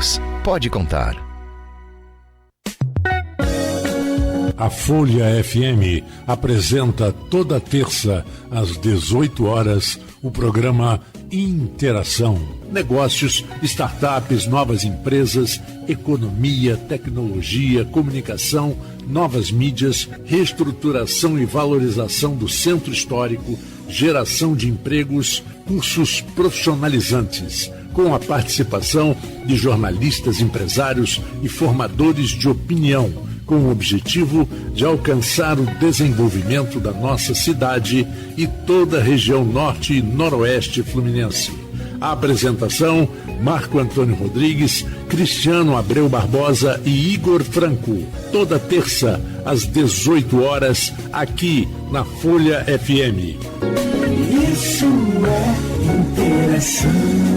Campos. Pode contar. A Folha FM apresenta toda terça, às 18 horas, o programa Interação. Negócios, startups, novas empresas, economia, tecnologia, comunicação, novas mídias, reestruturação e valorização do centro histórico, geração de empregos, cursos profissionalizantes, com a participação de jornalistas, empresários e formadores de opinião, com o objetivo de alcançar o desenvolvimento da nossa cidade e toda a região norte e noroeste fluminense. A apresentação: Marco Antônio Rodrigues, Cristiano Abreu Barbosa e Igor Franco. Toda terça, às 18 horas, aqui na Folha FM. Isso é interação.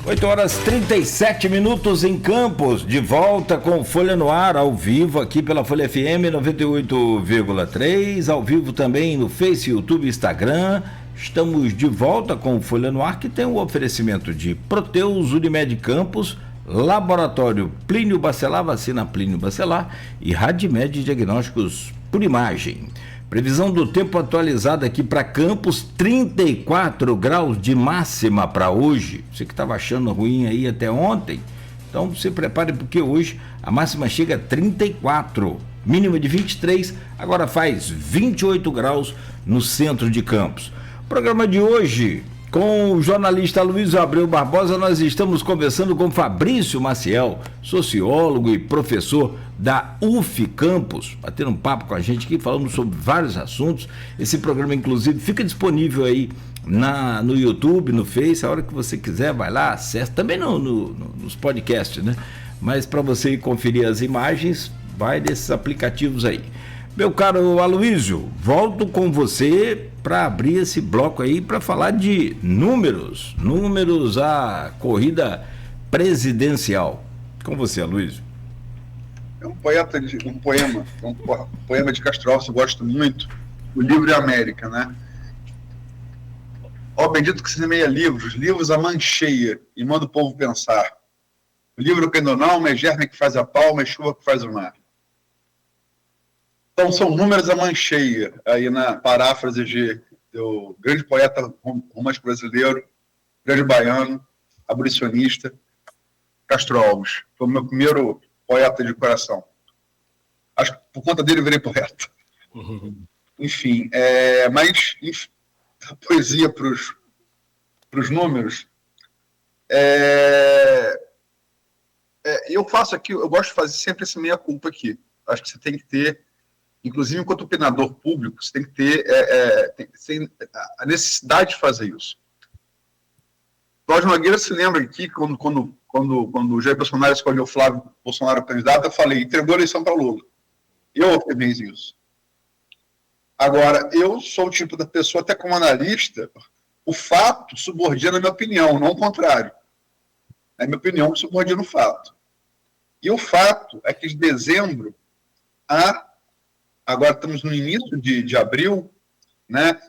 8 horas 37 minutos em Campos, de volta com Folha no Ar, ao vivo aqui pela Folha FM 98,3, ao vivo também no Face, YouTube e Instagram. Estamos de volta com Folha no Ar, que tem o oferecimento de Proteus, Unimed Campos, Laboratório Plínio Bacelar, vacina Plínio Bacelar e Radimed Diagnósticos por Imagem. Previsão do tempo atualizada aqui para Campos, 34 graus de máxima para hoje. Você que estava achando ruim aí até ontem, então se prepare porque hoje a máxima chega a 34, mínima de 23, agora faz 28 graus no centro de Campos. Programa de hoje, com o jornalista Luiz Abreu Barbosa, nós estamos conversando com Fabrício Maciel, sociólogo e professor da UF Campos, batendo um papo com a gente aqui, falando sobre vários assuntos. Esse programa, inclusive, fica disponível aí no YouTube, no Face, a hora que você quiser, vai lá, acessa, também nos podcasts, né? Mas para você conferir as imagens, vai desses aplicativos aí. Meu caro Aloísio, volto com você para abrir esse bloco aí para falar de números à corrida presidencial. Com você, Aloísio. É um poema de Castro Alves, eu gosto muito, o Livro e América, né? Ó bendito que se semeia livros a mancheia, e manda o povo pensar. O livro que ainda não, é germe que faz a palma, é chuva que faz o mar. Então, são números a mancheia, aí na paráfrase do grande poeta romântico brasileiro, grande baiano, abolicionista, Castro Alves. Foi o meu primeiro poeta de coração. Acho que por conta dele eu virei poeta. Enfim, mas a poesia para os números. Eu faço aqui, eu gosto de fazer sempre esse meia-culpa aqui. Acho que você tem que ter, inclusive enquanto opinador público, você tem que ter a necessidade de fazer isso. Cláudio Nogueira se lembra aqui, quando o Jair Bolsonaro escolheu o Flávio Bolsonaro candidato, eu falei, entregou a eleição para o Lula. Eu afirmei isso. Agora, eu sou o tipo da pessoa, até como analista, o fato subordina a minha opinião, não o contrário. A minha opinião subordina o fato. E o fato é que de dezembro agora estamos no início de abril, né?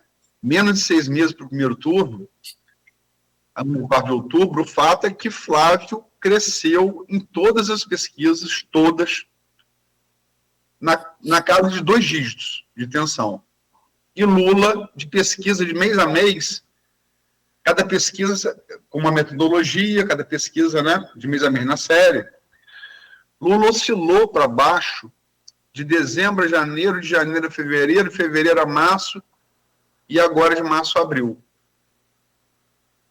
Menos de 6 meses para o primeiro turno, no 4 de outubro, o fato é que Flávio cresceu em todas as pesquisas, todas, na casa de 2 dígitos de tensão. E Lula, de pesquisa de mês a mês, cada pesquisa com uma metodologia, cada pesquisa, né, de mês a mês na série, Lula oscilou para baixo de dezembro a janeiro, de janeiro a fevereiro, de fevereiro a março, e agora de março a abril.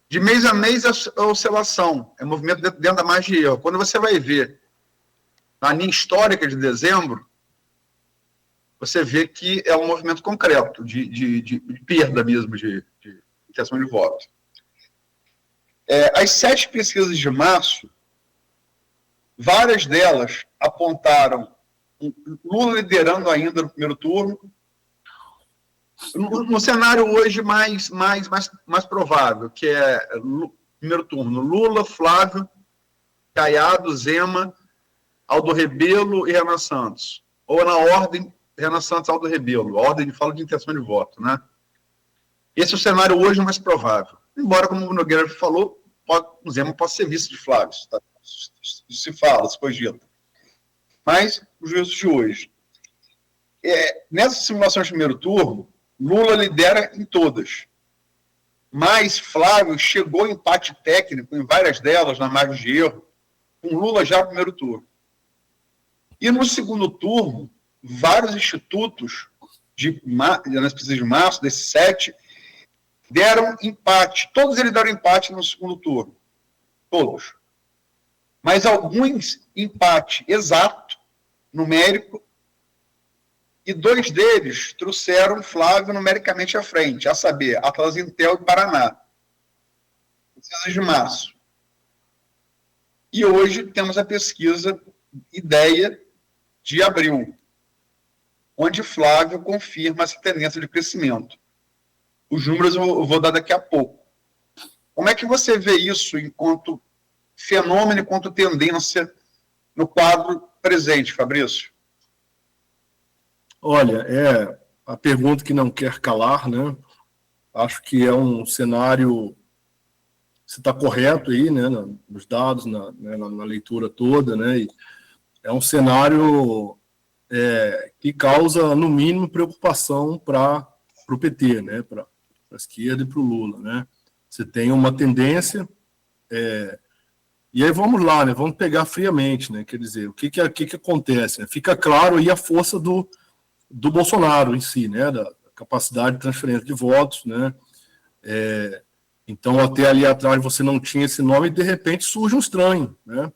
De mês a mês é oscilação, é movimento dentro da margem de erro. Quando você vai ver na linha histórica de dezembro, você vê que é um movimento concreto, de perda mesmo de intenção de voto. As 7 pesquisas de março, várias delas apontaram Lula liderando ainda no primeiro turno, no cenário hoje mais provável, que é primeiro turno, Lula, Flávio, Caiado, Zema, Aldo Rebelo e Renan Santos. Ou na ordem, Renan Santos, Aldo Rebelo. A ordem fala de intenção de voto, né? Esse é o cenário hoje mais provável. Embora, como o Nogueira falou, o Zema pode ser vice de Flávio. Tá? Se fala, se cogita. Mas, os juízos de hoje. Nessa simulação de primeiro turno, Lula lidera em todas. Mas Flávio chegou em empate técnico em várias delas, na margem de erro, com Lula já no primeiro turno. E no segundo turno, vários institutos, nas pesquisas de março, desses 7, deram empate. Todos eles deram empate no segundo turno. Todos. Mas alguns empate exato, numérico, e 2 deles trouxeram Flávio numericamente à frente, a saber, Atlas Intel e Paraná. Pesquisas de março. E hoje temos a pesquisa Ideia de abril, onde Flávio confirma essa tendência de crescimento. Os números eu vou dar daqui a pouco. Como é que você vê isso enquanto fenômeno, enquanto tendência no quadro presente, Fabrício? Olha, a pergunta que não quer calar, né? Acho que é um cenário, você está correto aí, né? Nos dados, na leitura toda, né? E é um cenário que causa, no mínimo, preocupação para o PT, né? Para a esquerda e para o Lula, né? Você tem uma tendência, e aí vamos lá, né? Vamos pegar friamente, né? Quer dizer, o que acontece? Né? Fica claro aí a força do Bolsonaro em si, né, da capacidade de transferência de votos, né, então até ali atrás você não tinha esse nome e de repente surge um estranho, né,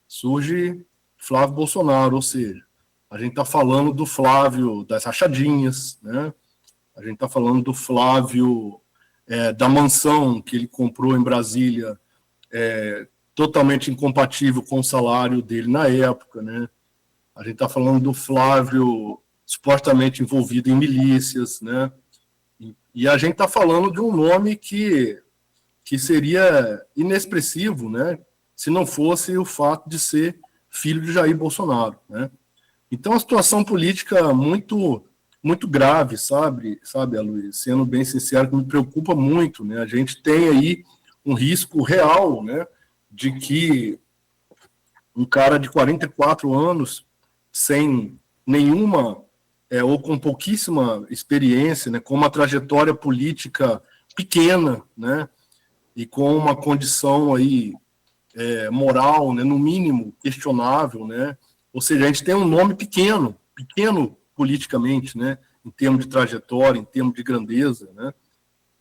surge Flávio Bolsonaro, ou seja, a gente está falando do Flávio das rachadinhas, né, a gente está falando do Flávio da mansão que ele comprou em Brasília, totalmente incompatível com o salário dele na época, né, a gente está falando do Flávio supostamente envolvido em milícias, né? E a gente está falando de um nome que seria inexpressivo, né? Se não fosse o fato de ser filho de Jair Bolsonaro, né? Então, a situação política muito grave, sabe, Aloysio? Sendo bem sincero, que me preocupa muito, né? A gente tem aí um risco real, né, de que um cara de 44 anos, sem nenhuma, ou com pouquíssima experiência, né, com uma trajetória política pequena, né, e com uma condição aí, moral, né, no mínimo questionável, né, ou seja, a gente tem um nome pequeno politicamente, né, em termos de trajetória, em termos de grandeza, né,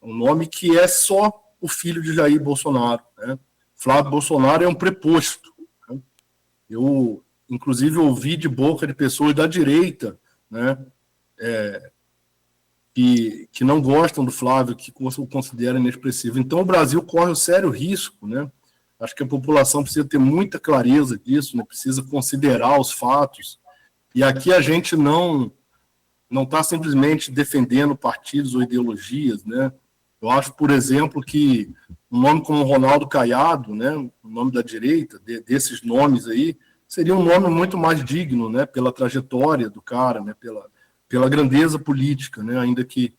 um nome que é só o filho de Jair Bolsonaro, né. Flávio Bolsonaro é um preposto, né? Eu, inclusive, ouvi de boca de pessoas da direita, né, que não gostam do Flávio, que o consideram inexpressivo. Então, o Brasil corre um sério risco, né? Acho que a população precisa ter muita clareza disso, né? Precisa considerar os fatos. E aqui a gente não está simplesmente defendendo partidos ou ideologias, né? Eu acho, por exemplo, que um nome como Ronaldo Caiado, né, o nome da direita, desses nomes aí, seria um nome muito mais digno, né, pela trajetória do cara, né, pela grandeza política, né, ainda que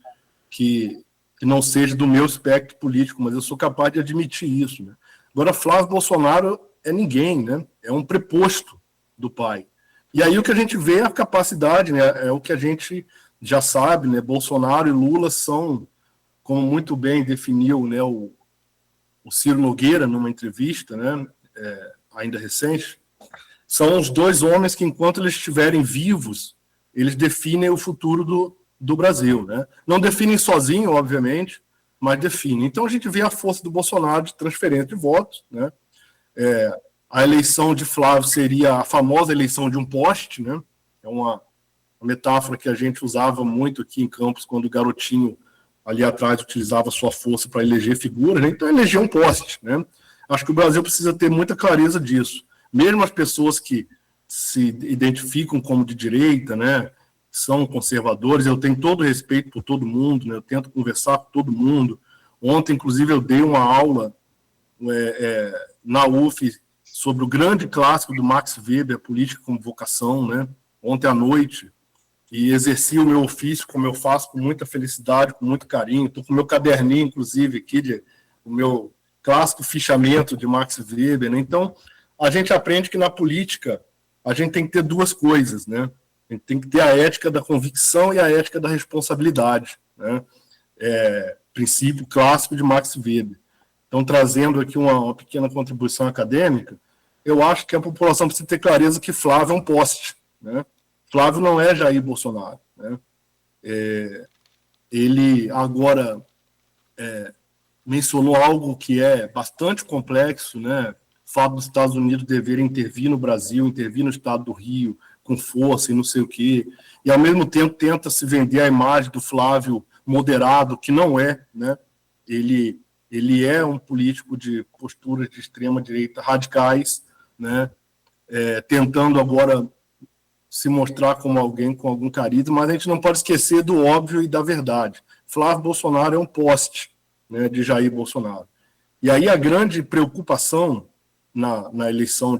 não seja do meu espectro político, mas eu sou capaz de admitir isso, né. Agora, Flávio Bolsonaro é ninguém, né, é um preposto do pai. E aí o que a gente vê é a capacidade, né, é o que a gente já sabe, né, Bolsonaro e Lula são, como muito bem definiu, né, o Ciro Nogueira, numa entrevista, né, ainda recente, são os dois homens que, enquanto eles estiverem vivos, eles definem o futuro do Brasil, né? Não definem sozinho, obviamente, mas definem. Então, a gente vê a força do Bolsonaro de transferência de votos, né? A eleição de Flávio seria a famosa eleição de um poste, né? É uma metáfora que a gente usava muito aqui em Campos, quando o garotinho ali atrás utilizava sua força para eleger figuras, né? Então eleger um poste, né? Acho que o Brasil precisa ter muita clareza disso. Mesmo as pessoas que se identificam como de direita, né, são conservadores, eu tenho todo respeito por todo mundo, né? Eu tento conversar com todo mundo. Ontem, inclusive, eu dei uma aula na UF sobre o grande clássico do Max Weber, Política como Vocação, né? Ontem à noite. E exerci o meu ofício, como eu faço, com muita felicidade, com muito carinho. Estou com o meu caderninho, inclusive, aqui, o meu clássico fichamento de Max Weber, né? Então, a gente aprende que na política a gente tem que ter duas coisas, né? A gente tem que ter a ética da convicção e a ética da responsabilidade, né? Princípio clássico de Max Weber. Então, trazendo aqui uma pequena contribuição acadêmica, eu acho que a população precisa ter clareza que Flávio é um poste, né? Flávio não é Jair Bolsonaro, né? Ele agora mencionou algo que é bastante complexo, né? O fato dos Estados Unidos deverem intervir no Brasil, intervir no estado do Rio, com força e não sei o quê, e ao mesmo tempo tenta se vender a imagem do Flávio moderado, que não é, né? Ele é um político de posturas de extrema-direita radicais, né? Tentando agora se mostrar como alguém com algum carisma, mas a gente não pode esquecer do óbvio e da verdade. Flávio Bolsonaro é um poste, né, de Jair Bolsonaro. E aí a grande preocupação na eleição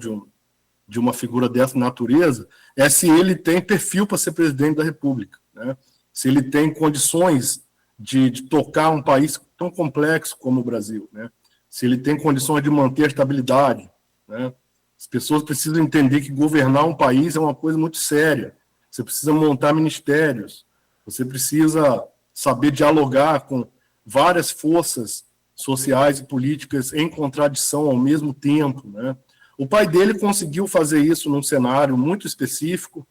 de uma figura dessa natureza é se ele tem perfil para ser presidente da República, né? Se ele tem condições de tocar um país tão complexo como o Brasil, né? Se ele tem condições de manter a estabilidade, né? As pessoas precisam entender que governar um país é uma coisa muito séria. Você precisa montar ministérios, você precisa saber dialogar com várias forças sociais e políticas em contradição ao mesmo tempo, né? O pai dele conseguiu fazer isso num cenário muito específico,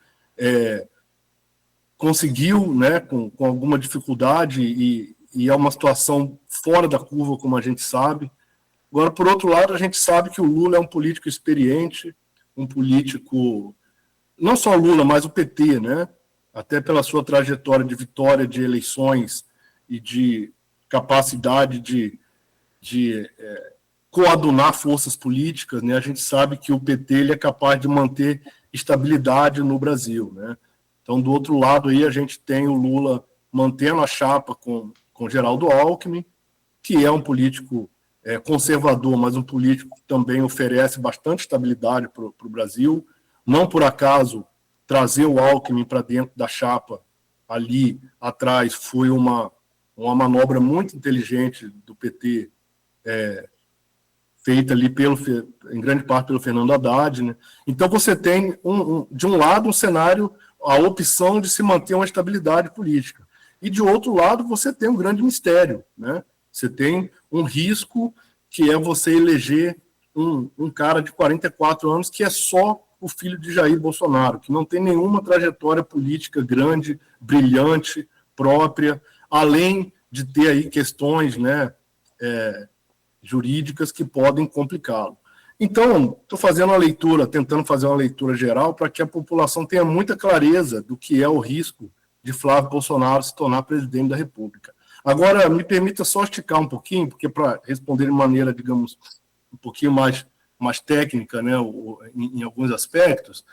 conseguiu, né, com alguma dificuldade, e é uma situação fora da curva, como a gente sabe. Agora, por outro lado, a gente sabe que o Lula é um político experiente, um político, não só o Lula, mas o PT, né? Até pela sua trajetória de vitória de eleições e de capacidade de coadunar forças políticas, né? A gente sabe que o PT ele é capaz de manter estabilidade no Brasil, né? Então, do outro lado aí, a gente tem o Lula mantendo a chapa com Geraldo Alckmin, que é um político conservador, mas um político que também oferece bastante estabilidade para o Brasil. Não por acaso, trazer o Alckmin para dentro da chapa ali atrás foi uma manobra muito inteligente do PT, feita ali em grande parte pelo Fernando Haddad, né? Então você tem, de um lado, um cenário, a opção de se manter uma estabilidade política, e de outro lado você tem um grande mistério, né? Você tem um risco que é você eleger um cara de 44 anos que é só o filho de Jair Bolsonaro, que não tem nenhuma trajetória política grande, brilhante, própria, além de ter aí questões, né, jurídicas que podem complicá-lo. Então, estou fazendo uma leitura, tentando fazer uma leitura geral para que a população tenha muita clareza do que é o risco de Flávio Bolsonaro se tornar presidente da República. Agora, me permita só esticar um pouquinho, porque para responder de maneira, digamos, um pouquinho mais técnica, né, em alguns aspectos,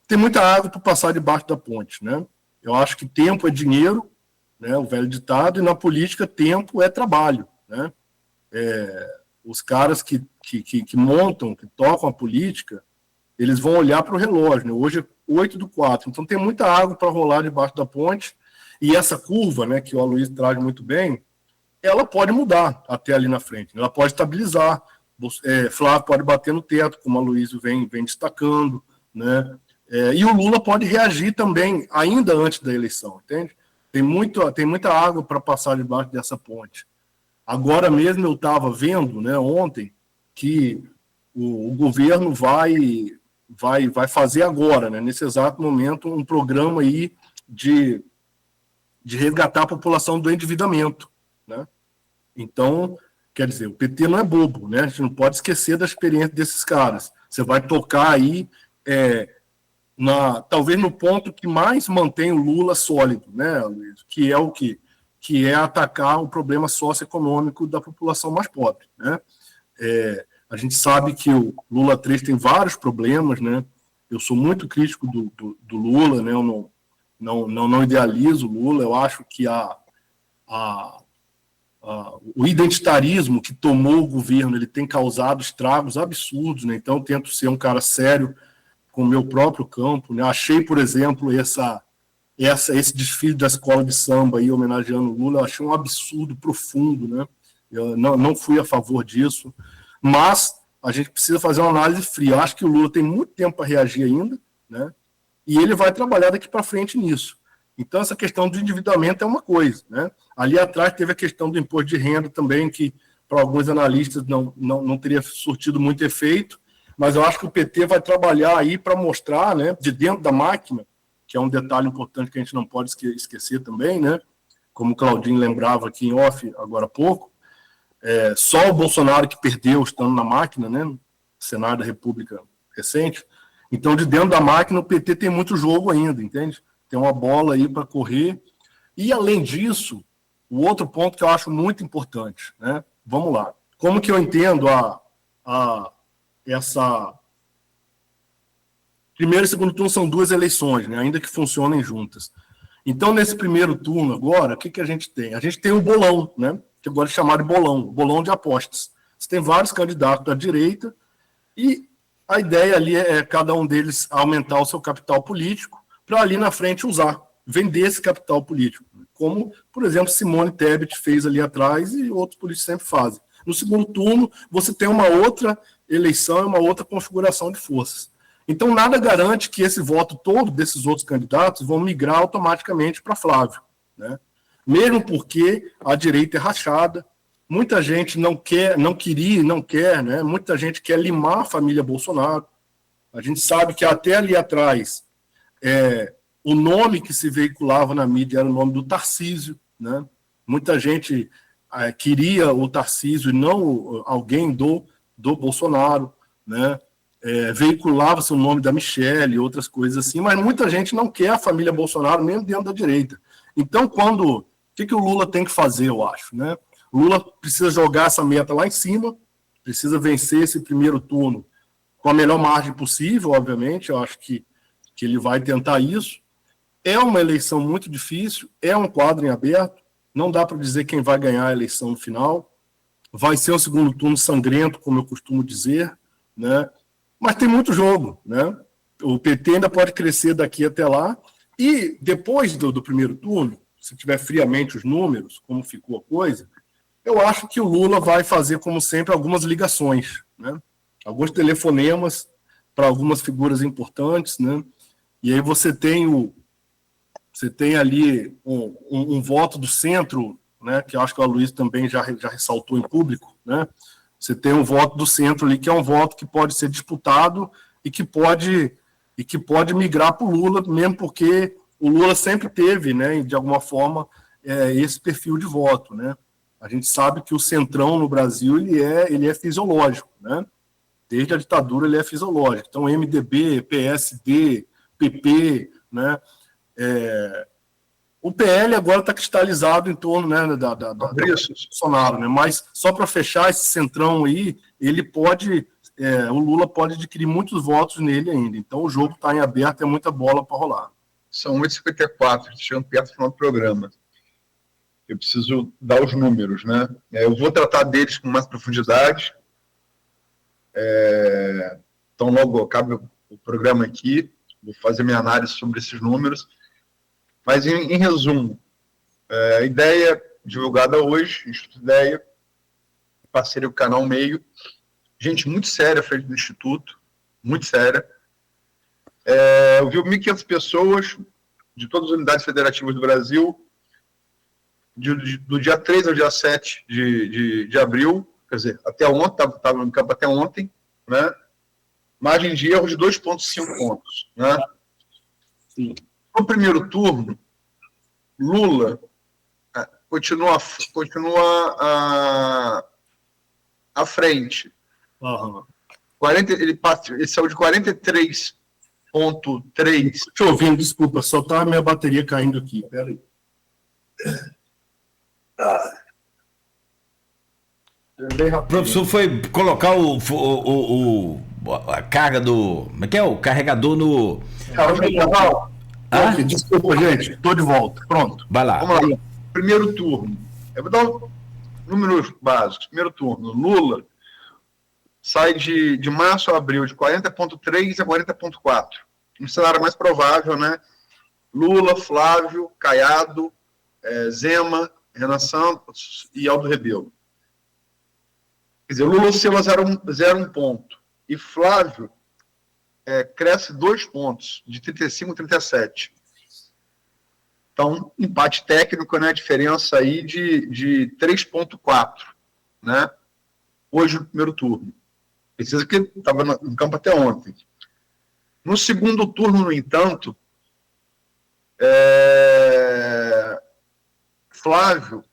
tem muita água para passar debaixo da ponte, né? Eu acho que tempo é dinheiro, né, o velho ditado, e na política tempo é trabalho, né? Os caras que montam, que tocam a política, eles vão olhar para o relógio, né? Hoje é 8:04, então tem muita água para rolar debaixo da ponte, e essa curva, né, que o Aloysio traz muito bem, ela pode mudar até ali na frente, ela pode estabilizar, Flávio pode bater no teto, como o Aloysio vem destacando, né? E o Lula pode reagir também, ainda antes da eleição, entende? Tem muita água para passar debaixo dessa ponte. Agora mesmo eu estava vendo, né, ontem, que o governo vai fazer agora, né, nesse exato momento, um programa aí de resgatar a população do endividamento, né? Então, quer dizer, o PT não é bobo, né? A gente não pode esquecer da experiência desses caras. Você vai tocar aí, talvez no ponto que mais mantém o Lula sólido, né, Luiz? Que é o quê? Que é atacar o problema socioeconômico da população mais pobre, né? A gente sabe que o Lula 3 tem vários problemas, né? Eu sou muito crítico do Lula, né? Eu não idealizo o Lula. Eu acho que o identitarismo que tomou o governo, ele tem causado estragos absurdos, né? Então eu tento ser um cara sério com o meu próprio campo, né? Achei, por exemplo, esse desfile da escola de samba aí, homenageando o Lula, eu achei um absurdo profundo, né? Eu não fui a favor disso, mas a gente precisa fazer uma análise fria. Eu acho que o Lula tem muito tempo para reagir ainda, né? E ele vai trabalhar daqui para frente nisso. Então, essa questão do endividamento é uma coisa, né? Ali atrás teve a questão do imposto de renda também, que para alguns analistas não teria surtido muito efeito, mas eu acho que o PT vai trabalhar aí para mostrar, né, de dentro da máquina, que é um detalhe importante que a gente não pode esquecer também, né? Como o Claudinho lembrava aqui em off agora há pouco, só o Bolsonaro que perdeu estando na máquina, né? No Senado da República recente. Então, de dentro da máquina, o PT tem muito jogo ainda, entende? Tem uma bola aí para correr. E, além disso, o outro ponto que eu acho muito importante, né? Vamos lá. Como que eu entendo essa... Primeiro e segundo turno são duas eleições, né? Ainda que funcionem juntas. Então, nesse primeiro turno agora, o que a gente tem? A gente tem o bolão, né? Que agora é chamado de bolão de apostas. Você tem vários candidatos da direita e a ideia ali é cada um deles aumentar o seu capital político para ali na frente vender esse capital político. Como, por exemplo, Simone Tebet fez ali atrás e outros políticos sempre fazem. No segundo turno, você tem uma outra eleição e uma outra configuração de forças. Então, nada garante que esse voto todo desses outros candidatos vão migrar automaticamente para Flávio, né? Mesmo porque a direita é rachada, muita gente não quer, né? Muita gente quer limar a família Bolsonaro. A gente sabe que até ali atrás, o nome que se veiculava na mídia era o nome do Tarcísio, né? Muita gente queria o Tarcísio e não alguém do Bolsonaro, né? Veiculava-se o nome da Michelle e outras coisas assim, mas muita gente não quer a família Bolsonaro mesmo dentro da direita. Então, o que o Lula tem que fazer, eu acho, né? O Lula precisa jogar essa meta lá em cima, precisa vencer esse primeiro turno com a melhor margem possível, obviamente. Eu acho que ele vai tentar isso. é uma eleição muito difícil, é um quadro em aberto, não dá para dizer quem vai ganhar a eleição no final, vai ser um segundo turno sangrento, como eu costumo dizer, né? Mas tem muito jogo, né? O PT ainda pode crescer daqui até lá, e depois do primeiro turno, se tiver friamente os números, como ficou a coisa, eu acho que o Lula vai fazer, como sempre, algumas ligações, né? Alguns telefonemas para algumas figuras importantes, né? E aí você tem ali um voto do centro, né? Que eu acho que o Aloysio também já ressaltou em público, né? Você tem um voto do centro ali, que é um voto que pode ser disputado e que pode migrar para o Lula, mesmo porque o Lula sempre teve, né, de alguma forma, esse perfil de voto, né? A gente sabe que o centrão no Brasil ele é fisiológico, né? Desde a ditadura ele é fisiológico. Então, MDB, PSD, PP, né? O PL agora está cristalizado em torno, né, da Bolsonaro, né? Mas só para fechar esse centrão aí, ele pode, o Lula pode adquirir muitos votos nele ainda. Então o jogo está em aberto, é muita bola para rolar. São 8h54, chegando perto do final do programa. Eu preciso dar os números, né? Eu vou tratar deles com mais profundidade. Então, logo acabe o programa aqui, vou fazer minha análise sobre esses números. Mas, em resumo, a ideia divulgada hoje, Instituto Ideia, parceria com o Canal Meio, gente muito séria frente do Instituto, muito séria. Ouviu 1.500 pessoas de todas as unidades federativas do Brasil, do dia 3 ao dia 7 de abril, quer dizer, até ontem, estava no campo até ontem, né? Margem de erro de 2,5 pontos. Né? Sim. No primeiro turno, Lula continua à frente. Uhum. Ele saiu de 43,3. Deixa eu ouvir, desculpa, só tá a minha bateria caindo aqui. Peraí. O professor foi colocar a carga do... Como é que é? O carregador no... Desculpa, gente. Estou de volta. Pronto. Vai lá. Vamos lá. Primeiro turno. Eu vou dar números básicos. Primeiro turno. Lula sai de março a abril de 40,3 a 40,4. Um cenário mais provável, né? Lula, Flávio, Caiado, Zema, Renan Santos e Aldo Rebelo. Quer dizer, Lula oscila 0,1 ponto. E Flávio cresce 2 pontos, de 35 a 37. Então, empate técnico, né? Diferença aí de 3,4, né? Hoje, no primeiro turno. Precisa que estava no campo até ontem. No segundo turno, no entanto, Flávio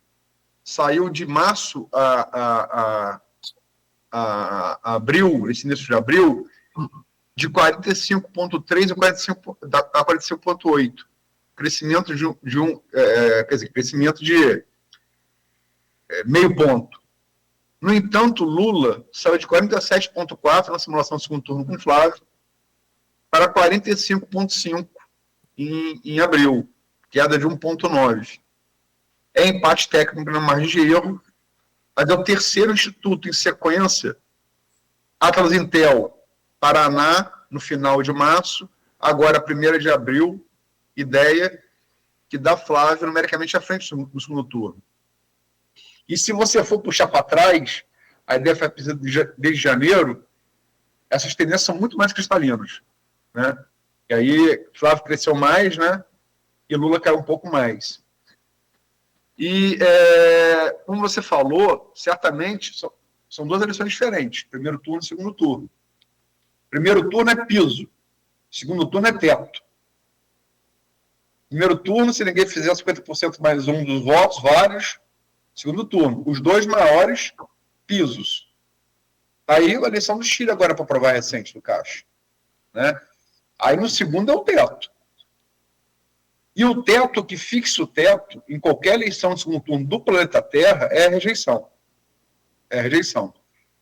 saiu de março a abril, esse início de abril, de 45,3 a 45,8. Crescimento crescimento de meio ponto. No entanto, Lula saiu de 47,4 na simulação do segundo turno com Flávio para 45,5 em abril, queda de 1,9. É empate técnico na margem de erro, mas é o terceiro instituto em sequência. Atlas Intel, Paraná, no final de março, agora 1º de abril, ideia que dá Flávio numericamente à frente no segundo turno. E se você for puxar para trás, a ideia foi desde janeiro, essas tendências são muito mais cristalinas. Né? E aí, Flávio cresceu mais, né? E Lula caiu um pouco mais. E, como você falou, certamente são duas eleições diferentes, primeiro turno e segundo turno. Primeiro turno é piso, segundo turno é teto. Primeiro turno, se ninguém fizer 50% mais um dos votos, vários. Segundo turno, os dois maiores pisos. Aí a eleição do Chile agora para aprovar recente do Caixa. Né? Aí no segundo é o teto. E o teto, que fixa o teto, em qualquer eleição de segundo turno do planeta Terra, é a rejeição. É a rejeição.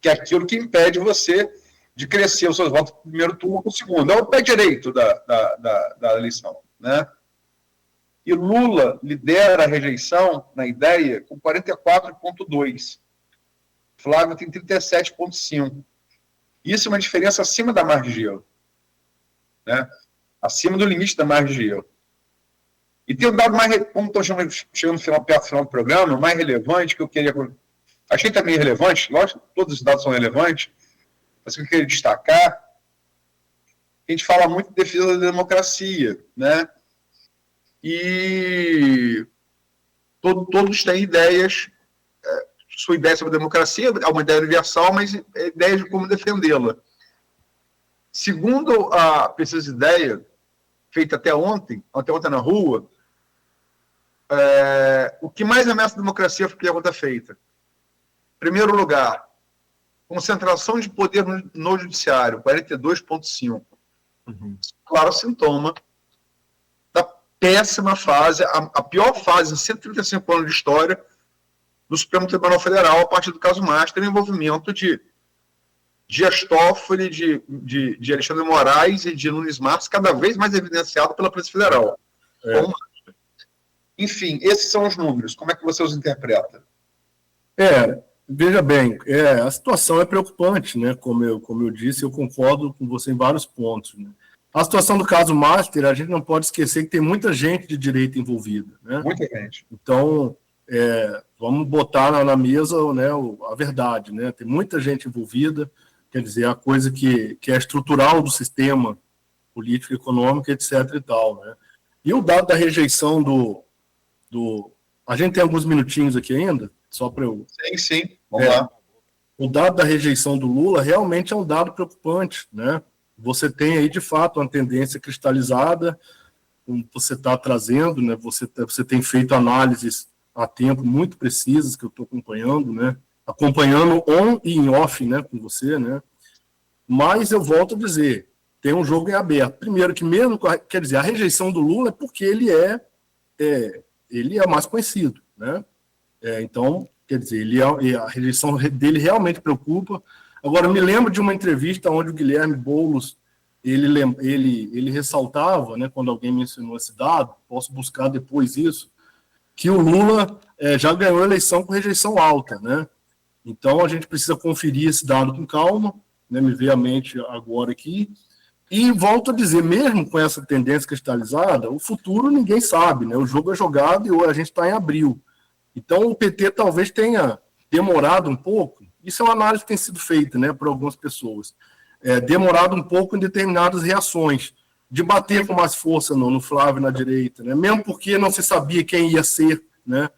Que é aquilo que impede você de crescer os seus votos do primeiro turno para o segundo. É o pé direito da eleição. Né? E Lula lidera a rejeição na ideia com 44,2%. Flávio tem 37,5%. Isso é uma diferença acima da margem de erro, né? Acima do limite da margem de erro. E tem um dado mais, como estou chegando perto do final do programa, mais relevante que eu queria... Achei também relevante, lógico, todos os dados são relevantes, mas que eu queria destacar, a gente fala muito de defesa da democracia, né? E todos têm ideias, sua ideia sobre a democracia é uma ideia universal, mas é ideia de como defendê-la. Segundo a pesquisa de ideia, feita até ontem na rua, o que mais ameaça a democracia foi a pergunta feita. Em primeiro lugar, concentração de poder no judiciário, 42,5%. Claro, sintoma da péssima fase, a pior fase em 135 anos de história do Supremo Tribunal Federal, a partir do caso Master, o envolvimento de Dias Toffoli, de Alexandre de Moraes e de Nunes Marques, cada vez mais evidenciado pela Polícia Federal. Enfim, esses são os números. Como é que você os interpreta? Veja bem, a situação é preocupante, né? Como eu disse, eu concordo com você em vários pontos, né? A situação do caso Master, a gente não pode esquecer que tem muita gente de direito envolvida, né? Muita gente. Então, vamos botar na mesa, né, a verdade, né? Tem muita gente envolvida, quer dizer, a coisa que é estrutural do sistema político, econômico, etc. e tal, né? E o dado da rejeição a gente tem alguns minutinhos aqui ainda, só para eu... Sim, vamos lá. O dado da rejeição do Lula realmente é um dado preocupante, né? Você tem aí, de fato, uma tendência cristalizada, como você está trazendo, né? Você tem feito análises a tempo muito precisas, que eu estou acompanhando, né? Acompanhando on e em off, né, com você, né? Mas eu volto a dizer, tem um jogo em aberto. Primeiro que mesmo, quer dizer, a rejeição do Lula é porque ele é mais conhecido, né? Então, quer dizer, a rejeição dele realmente preocupa. Agora, eu me lembro de uma entrevista onde o Guilherme Boulos, ele ressaltava, né, quando alguém mencionou esse dado, posso buscar depois isso, que o Lula já ganhou a eleição com rejeição alta, né? Então, a gente precisa conferir esse dado com calma, né, me veio à mente agora aqui. E volto a dizer, mesmo com essa tendência cristalizada, o futuro ninguém sabe, né? O jogo é jogado e a gente está em abril. Então, o PT talvez tenha demorado um pouco, isso é uma análise que tem sido feita, né, por algumas pessoas, demorado um pouco em determinadas reações, de bater com mais força no Flávio na direita, né, mesmo porque não se sabia quem ia ser, né.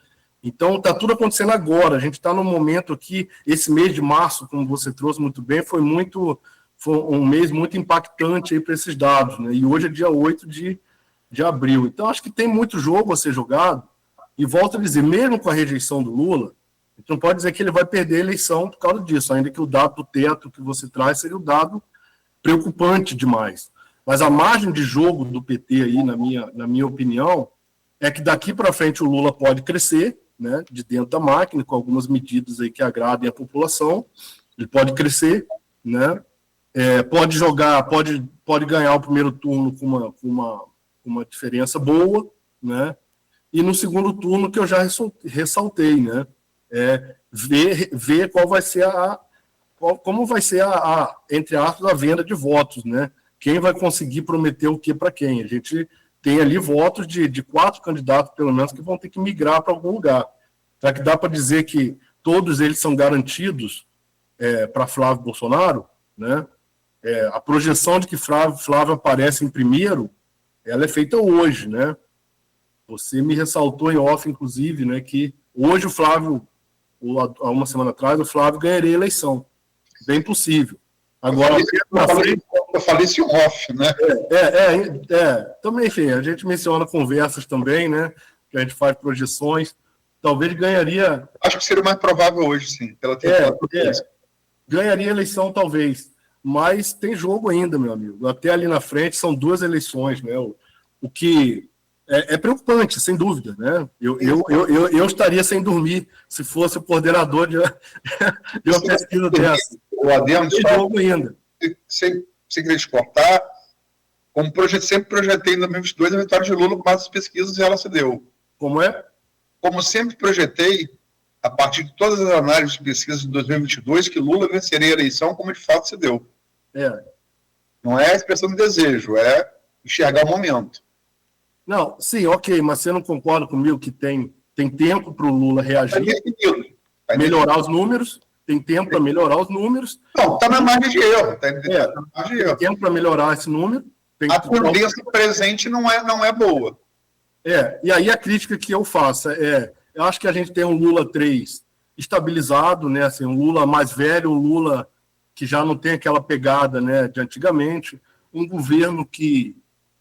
Então, está tudo acontecendo agora, a gente está num momento aqui, esse mês de março, como você trouxe muito bem, foi um mês muito impactante para esses dados, né, e hoje é dia 8 de abril. Então, acho que tem muito jogo a ser jogado. E volto a dizer, mesmo com a rejeição do Lula, a gente não pode dizer que ele vai perder a eleição por causa disso, ainda que o dado do teto que você traz seria um dado preocupante demais. Mas a margem de jogo do PT aí, na minha opinião, é que daqui para frente o Lula pode crescer, né, de dentro da máquina, com algumas medidas aí que agradem a população, ele pode crescer, né, pode jogar, pode ganhar o primeiro turno com uma diferença boa, né, e no segundo turno, que eu já ressaltei, né? Ver qual vai ser como vai ser entre aspas, a venda de votos, né? Quem vai conseguir prometer o que para quem? A gente tem ali votos de 4 candidatos, pelo menos, que vão ter que migrar para algum lugar. Será que dá para dizer que todos eles são garantidos para Flávio Bolsonaro, né? A projeção de que Flávio aparece em primeiro, ela é feita hoje, né? Você me ressaltou em off, inclusive, né, que hoje o Flávio, há uma semana atrás, o Flávio ganharia a eleição. Bem possível. Agora, eu falei isso em off, né? Também, enfim, a gente menciona conversas também, né, que a gente faz projeções. Talvez ganharia... Acho que seria o mais provável hoje, sim. Ganharia a eleição, talvez. Mas tem jogo ainda, meu amigo. Até ali na frente são 2 eleições, né? O que... É preocupante, sem dúvida, né? Eu estaria sem dormir se fosse o coordenador de uma pesquisa dessa. O adendo, tem jogo ainda. Sem querer exportar, Como sempre projetei em 2022 a vitória de Lula com base nas pesquisas e ela se deu. Como é? Como sempre projetei, a partir de todas as análises de pesquisa de 2022, que Lula venceria a eleição como de fato se deu. Não é a expressão de desejo, é enxergar o momento. Não, sim, ok, mas você não concorda comigo que tem tempo para o Lula reagir, melhorar os números? Tem tempo para melhorar os números? Não, está na margem de erro. Tem tempo para melhorar esse número. A prudência presente não é boa. E aí a crítica que eu faço eu acho que a gente tem um Lula 3 estabilizado, né, assim, um Lula mais velho, um Lula que já não tem aquela pegada, né, de antigamente, um governo que,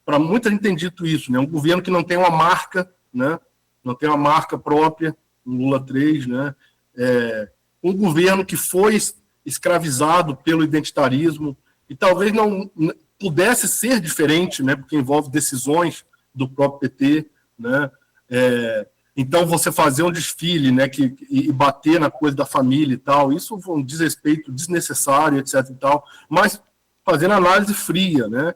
para muita gente tem dito isso, né, um governo que não tem uma marca, né, não tem uma marca própria, um Lula 3, né, um governo que foi escravizado pelo identitarismo e talvez não pudesse ser diferente, né, porque envolve decisões do próprio PT, né, então você fazer um desfile, né, e bater na coisa da família e tal, isso foi um desrespeito desnecessário, etc. e tal, mas fazendo análise fria, né,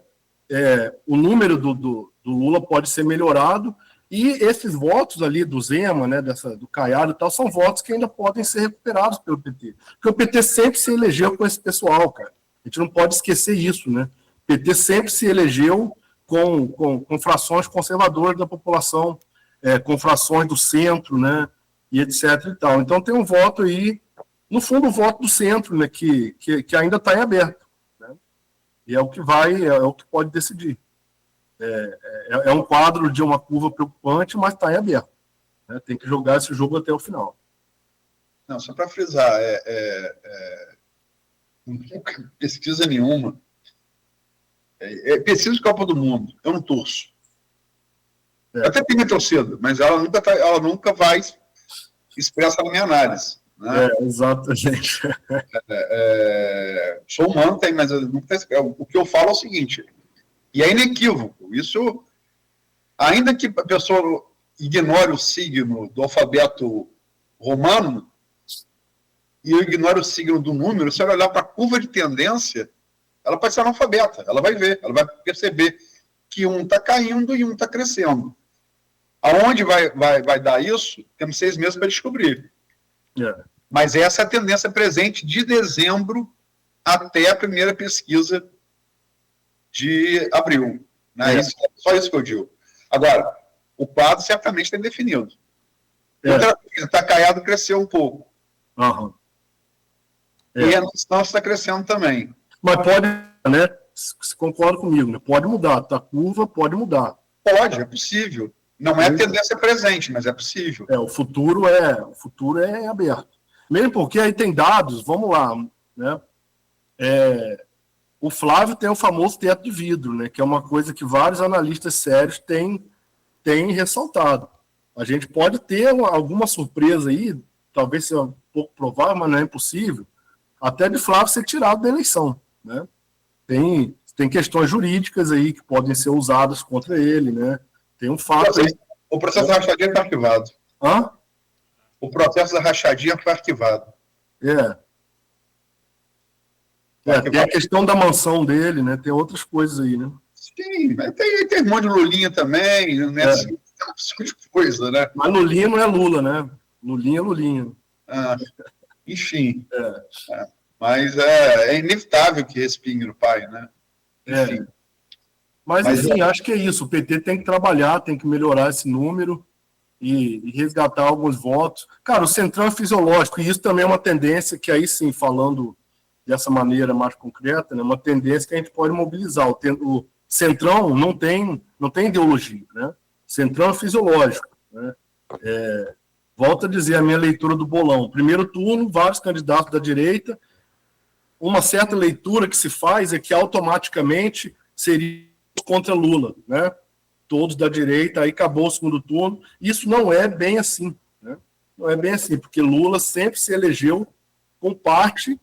o número do Lula pode ser melhorado e esses votos ali do Zema, né, do Caiado e tal, são votos que ainda podem ser recuperados pelo PT, porque o PT sempre se elegeu com esse pessoal, cara, a gente não pode esquecer isso, né, o PT sempre se elegeu com frações conservadoras da população, com frações do centro, né, e etc. e tal. Então tem um voto aí, no fundo, o voto do centro, né, que ainda está em aberto, né, e é o que pode decidir. É um quadro de uma curva preocupante, mas está em aberto, né, tem que jogar esse jogo até o final. Não, só para frisar, não tem pesquisa nenhuma. Pesquisa de Copa do Mundo, eu não torço. Até tem minha torcida, mas ela nunca vai expressa na minha análise. Né? Exatamente. Sou humano, mas o que eu falo é o seguinte, e é inequívoco, isso, ainda que a pessoa ignore o signo do alfabeto romano, e eu ignore o signo do número, se ela olhar para a curva de tendência, ela pode ser analfabeta, ela vai ver, ela vai perceber que um está caindo e um está crescendo. Aonde vai dar isso, temos 6 meses para descobrir. Mas essa é a tendência presente de dezembro até a primeira pesquisa de abril. Né? Só isso que eu digo. Agora, o quadro certamente tem definido. Está caiado, cresceu um pouco. E a noção está crescendo também. Mas pode, né? Você concorda comigo, né? Pode mudar, a curva pode mudar. Pode, é possível. Não é a tendência presente, mas é possível. O futuro é aberto. Mesmo porque aí tem dados, vamos lá, né? O Flávio tem o famoso teto de vidro, né? Que é uma coisa que vários analistas sérios têm ressaltado. A gente pode ter alguma surpresa aí, talvez seja um pouco provável, mas não é impossível, até de Flávio ser tirado da eleição, né? Tem questões jurídicas aí que podem ser usadas contra ele, né? Tem um fato... O processo da rachadinha foi arquivado. O processo da rachadinha foi arquivado. Tem a questão da mansão dele, né? Tem outras coisas aí, né? Sim, tem um monte de Lulinha também, né? Assim, um tipo de coisa, né? Mas Lulinha não é Lula, né? Lulinha é Lulinha. Enfim. Mas é inevitável que respingue no pai, né? Enfim. Mas enfim, acho que é isso. O PT tem que trabalhar, tem que melhorar esse número e resgatar alguns votos. Cara, o Centrão é fisiológico, e isso também é uma tendência que aí sim, falando dessa maneira mais concreta, né, uma tendência que a gente pode mobilizar. O Centrão não tem ideologia, né? O Centrão é fisiológico, né? Volto a dizer a minha leitura do bolão. Primeiro turno, vários candidatos da direita. Uma certa leitura que se faz é que automaticamente seria contra Lula, né? Todos da direita, aí acabou o segundo turno. Isso não é bem assim, né? Não é bem assim, porque Lula sempre se elegeu com parte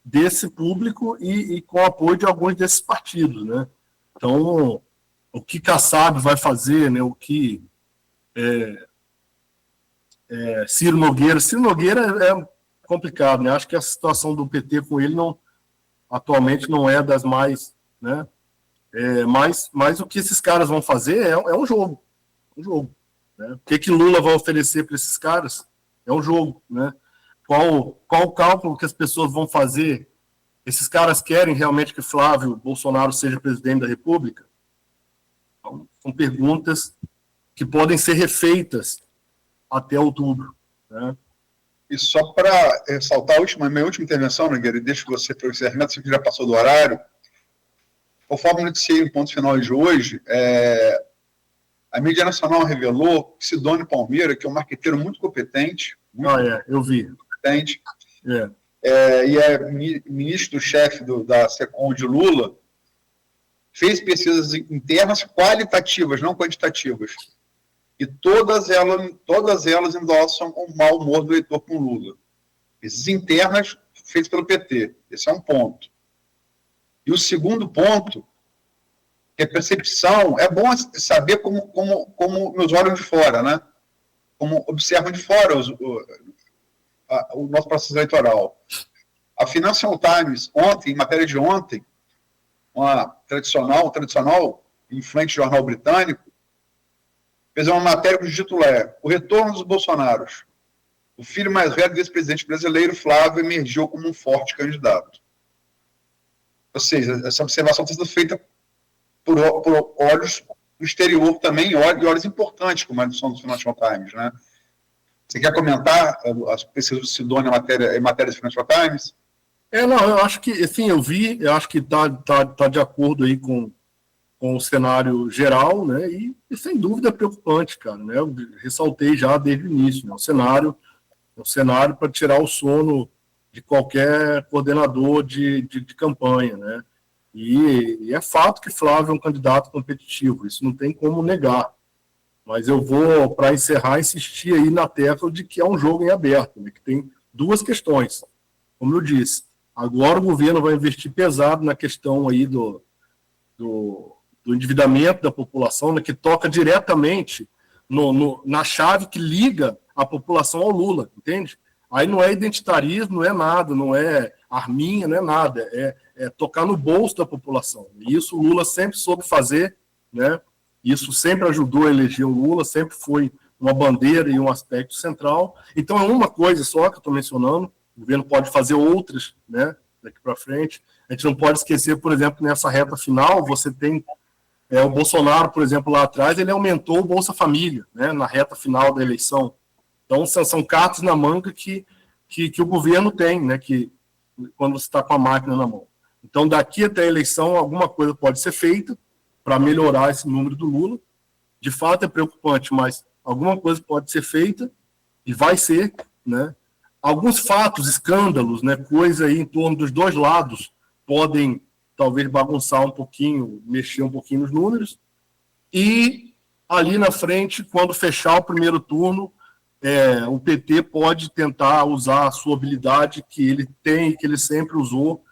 desse público e com apoio de alguns desses partidos, né? Então, o que Kassab vai fazer, né? O que Ciro Nogueira é complicado, né? Acho que a situação do PT com ele atualmente não é das mais, né? Mas o que esses caras vão fazer é um jogo. Né? O que Lula vai oferecer para esses caras? É um jogo. Né? Qual o cálculo que as pessoas vão fazer? Esses caras querem realmente que Flávio Bolsonaro seja presidente da República? Então, são perguntas que podem ser refeitas até outubro. Né? E só para ressaltar minha última intervenção, Nogueira, e deixo você para o encerramento, você já passou do horário. Conforme noticiei no ponto final de hoje, a mídia nacional revelou que Sidônio Palmeira, que é um marqueteiro muito competente, eu vi. Competente, e é ministro-chefe da SECOM de Lula, fez pesquisas internas qualitativas, não quantitativas. E todas elas endossam o mau humor do eleitor com Lula. Pesquisas internas feitas pelo PT. Esse é um ponto. E o segundo ponto, que é percepção, é bom saber como nos olham de fora, né? Como observam de fora o nosso processo eleitoral. A Financial Times, ontem, em matéria de ontem, uma tradicional influente jornal britânico, fez uma matéria cujo título é O Retorno dos Bolsonaros. O filho mais velho do ex-presidente brasileiro, Flávio, emergiu como um forte candidato. Ou seja, essa observação está sendo feita por olhos do exterior também, e olhos importantes, como a edição do Financial Times. Né? Você quer comentar as pesquisas do Sidônio em matéria do Financial Times? Eu acho que, assim, eu acho que está de acordo aí com o cenário geral, né, e sem dúvida é preocupante, cara, né, eu ressaltei já desde o início, né, o cenário para tirar o sono de qualquer coordenador de campanha, né, e é fato que Flávio é um candidato competitivo, isso não tem como negar, mas eu vou, para encerrar, insistir aí na tecla de que é um jogo em aberto, né, que tem duas questões, como eu disse, agora o governo vai investir pesado na questão aí do endividamento da população, né, que toca diretamente na chave que liga a população ao Lula, entende? Aí não é identitarismo, não é nada, não é arminha, não é nada, é tocar no bolso da população. E isso o Lula sempre soube fazer, né? Isso sempre ajudou a eleger o Lula, sempre foi uma bandeira e um aspecto central. Então é uma coisa só que eu estou mencionando, o governo pode fazer outras, né, daqui para frente. A gente não pode esquecer, por exemplo, nessa reta final, você tem o Bolsonaro, por exemplo, lá atrás, ele aumentou o Bolsa Família, né, na reta final da eleição. Então, são cartas na manga que o governo tem, né, que, quando você está com a máquina na mão. Então, daqui até a eleição, alguma coisa pode ser feita para melhorar esse número do Lula. De fato, é preocupante, mas alguma coisa pode ser feita e vai ser, né. Alguns fatos, escândalos, né, coisa aí em torno dos dois lados podem talvez bagunçar um pouquinho, mexer um pouquinho nos números, e ali na frente, quando fechar o primeiro turno, o PT pode tentar usar a sua habilidade que ele tem, que ele sempre usou,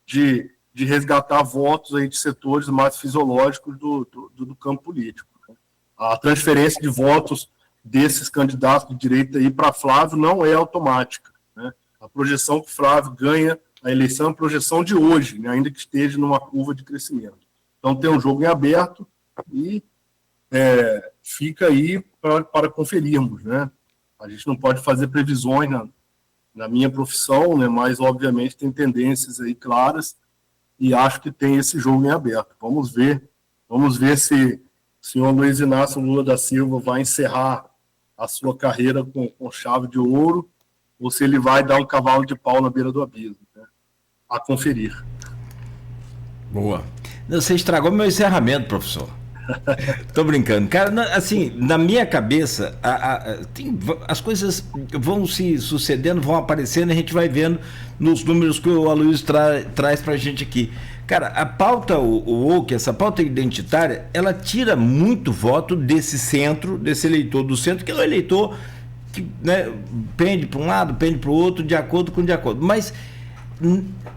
de resgatar votos aí de setores mais fisiológicos do campo político. A transferência de votos desses candidatos de direita aí para Flávio não é automática, né? A projeção que Flávio ganha a eleição é a projeção de hoje, né, ainda que esteja numa curva de crescimento. Então tem um jogo em aberto e fica aí para conferirmos, né? A gente não pode fazer previsões na minha profissão, né, mas obviamente tem tendências aí claras e acho que tem esse jogo em aberto. Vamos ver se o senhor Luiz Inácio Lula da Silva vai encerrar a sua carreira com chave de ouro ou se ele vai dar um cavalo de pau na beira do abismo, né? A conferir. Boa. Você estragou meu encerramento, professor. Tô brincando. Cara, assim, na minha cabeça, as coisas vão se sucedendo, vão aparecendo e a gente vai vendo nos números que o Aloysio traz pra gente aqui. Cara, a pauta essa pauta identitária, ela tira muito voto desse centro, desse eleitor do centro, que é o eleitor que, né, pende para um lado, pende para o outro, de acordo. Mas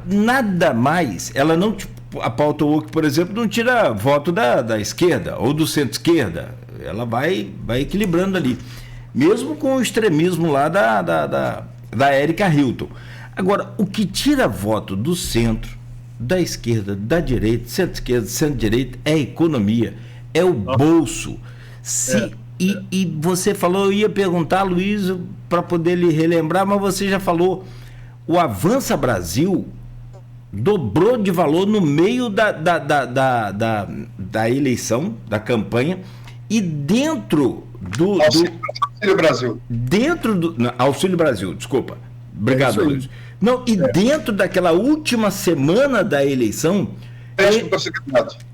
nada mais, ela não, a pauta woke, por exemplo, não tira voto da esquerda ou do centro-esquerda, ela vai equilibrando ali, mesmo com o extremismo lá da Erika Hilton. Agora, o que tira voto do centro da esquerda, da direita, centro-esquerda, centro-direita, é a economia, é o bolso. E você falou, eu ia perguntar, Luiz, para poder lhe relembrar, mas você já falou, o Avança Brasil dobrou de valor no meio da eleição, da campanha, e dentro do Auxílio Brasil. Auxílio Brasil, desculpa. Obrigado, Luiz. Não, e dentro daquela última semana da eleição,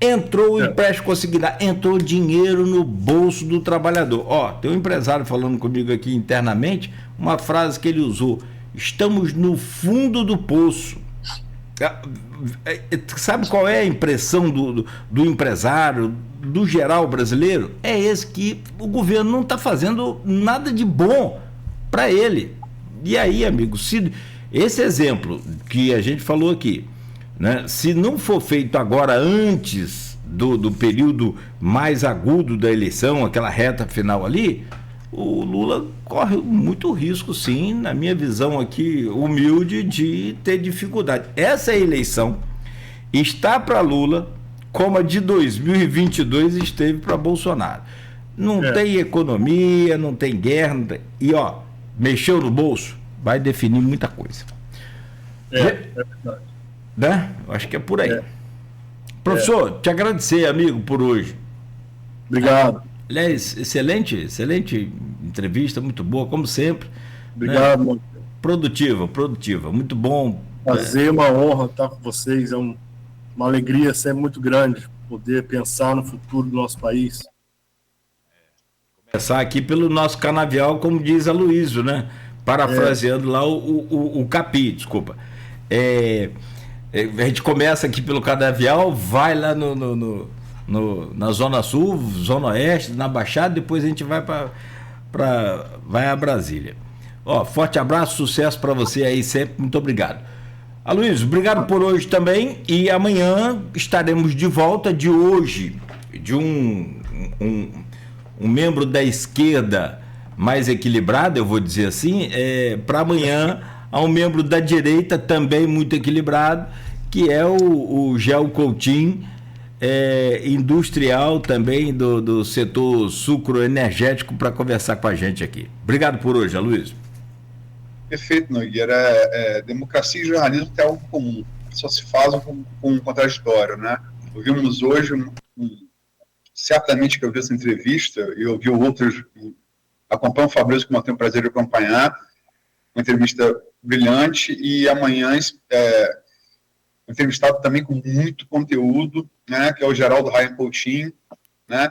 entrou o empréstimo consignado, entrou dinheiro no bolso do trabalhador. Tem um empresário falando comigo aqui internamente, uma frase que ele usou: estamos no fundo do poço. Sabe qual é a impressão do empresário, do geral brasileiro? É esse, que o governo não está fazendo nada de bom para ele. E aí, amigo, se esse exemplo que a gente falou aqui, né, se não for feito agora, antes do período mais agudo da eleição, aquela reta final ali, o Lula corre muito risco, sim, na minha visão aqui, humilde, de ter dificuldade. Essa eleição está para Lula como a de 2022 esteve para Bolsonaro. Não tem economia, não tem guerra, não tem... E mexeu no bolso, vai definir muita coisa. É verdade. Né? Acho que é por aí. Professor, te agradecer, amigo, por hoje. Obrigado. Aliás, excelente entrevista, muito boa, como sempre. Obrigado, né? Produtiva, muito bom. Prazer, uma honra estar com vocês, uma alegria sempre muito grande poder pensar no futuro do nosso país. Começar aqui pelo nosso canavial, como diz a Luísio, né? Parafraseando lá o Capi, desculpa. A gente começa aqui pelo canavial, vai lá na Zona Sul, Zona Oeste, na Baixada, depois a gente vai vai a Brasília. Forte abraço, sucesso para você aí sempre, muito obrigado. Aloysio, obrigado por hoje também, e amanhã estaremos de volta. De hoje, de um membro da esquerda mais equilibrado, eu vou dizer assim, para amanhã há um membro da direita também muito equilibrado, que é o Gel Coutinho, industrial também do setor sucroenergético, para conversar com a gente aqui. Obrigado por hoje, Aloysio. Perfeito, Nogueira. Democracia e jornalismo tem algo comum, só se faz com um contraditório, né? Ouvimos hoje, certamente que eu vi essa entrevista, e eu vi outros, acompanho o Fabrício, como eu tenho o prazer de acompanhar, uma entrevista brilhante, e amanhã entrevistado também com muito conteúdo, né, que é o Geraldo Rayan Coutinho, né,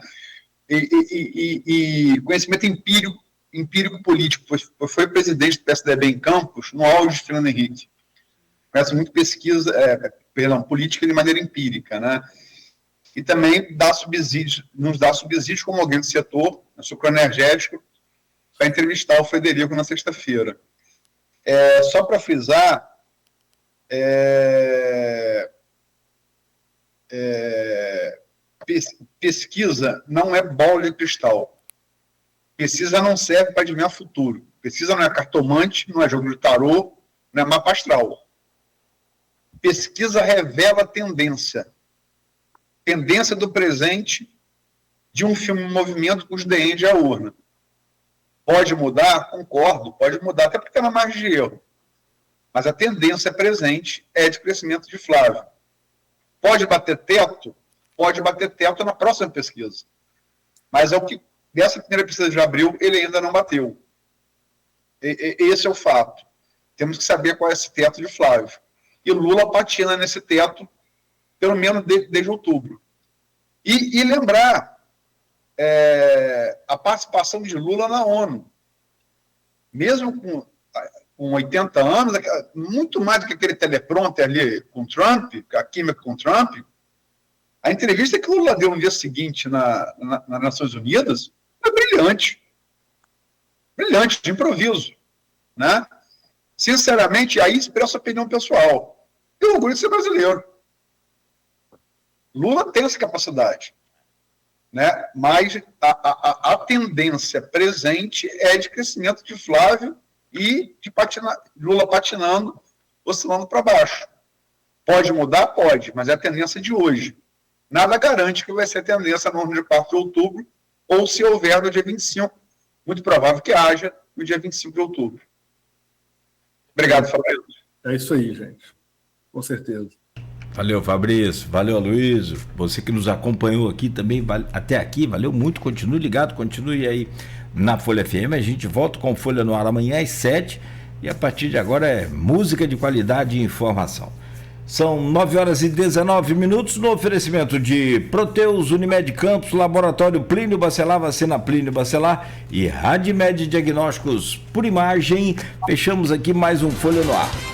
e conhecimento empírico político, foi presidente do PSDB em Campos, no auge de Fernando Henrique. Conhece muito pesquisa, política de maneira empírica, né, e também nos dá subsídios como alguém do setor sucroenergético, para entrevistar o Frederico na sexta-feira. Só para frisar, pesquisa não é bola de cristal. Pesquisa não serve para adivinhar futuro. Pesquisa não é cartomante, não é jogo de tarô, não é mapa astral. Pesquisa revela tendência. Tendência do presente de um filme em movimento cujo DN é a urna. Pode mudar? Concordo, pode mudar, até porque é uma margem de erro. Mas a tendência presente é de crescimento de Flávio. Pode bater teto? Pode bater teto na próxima pesquisa. Mas é o que, dessa primeira pesquisa de abril, ele ainda não bateu. Esse é o fato. Temos que saber qual é esse teto de Flávio. E Lula patina nesse teto, pelo menos desde outubro. E lembrar a participação de Lula na ONU. Mesmo com 80 anos, muito mais do que aquele teleprompter ali com Trump, a química com Trump, a entrevista que o Lula deu no dia seguinte nas Nações Unidas foi brilhante. Brilhante, de improviso. Né? Sinceramente, aí expressa a opinião pessoal. Eu orgulho de ser brasileiro. Lula tem essa capacidade. Né? Mas a tendência presente é de crescimento de Flávio e de Lula patinando, oscilando para baixo. Pode mudar? Pode, mas é a tendência de hoje. Nada garante que vai ser a tendência no ano de 4 de outubro, ou se houver no dia 25, muito provável que haja no dia 25 de outubro. Obrigado, Fabrício. É isso aí, gente. Com certeza. Valeu, Fabrício. Valeu, Aloysio. Você que nos acompanhou aqui também, até aqui, valeu muito. Continue ligado, continue aí na Folha FM. A gente volta com Folha no Ar amanhã às 7h. E a partir de agora é música de qualidade e informação. São 9h19 no oferecimento de Proteus, Unimed Campos, Laboratório Plínio Bacelar, Vacina Plínio Bacelar e Radmed Diagnósticos por Imagem. Fechamos aqui mais um Folha no Ar.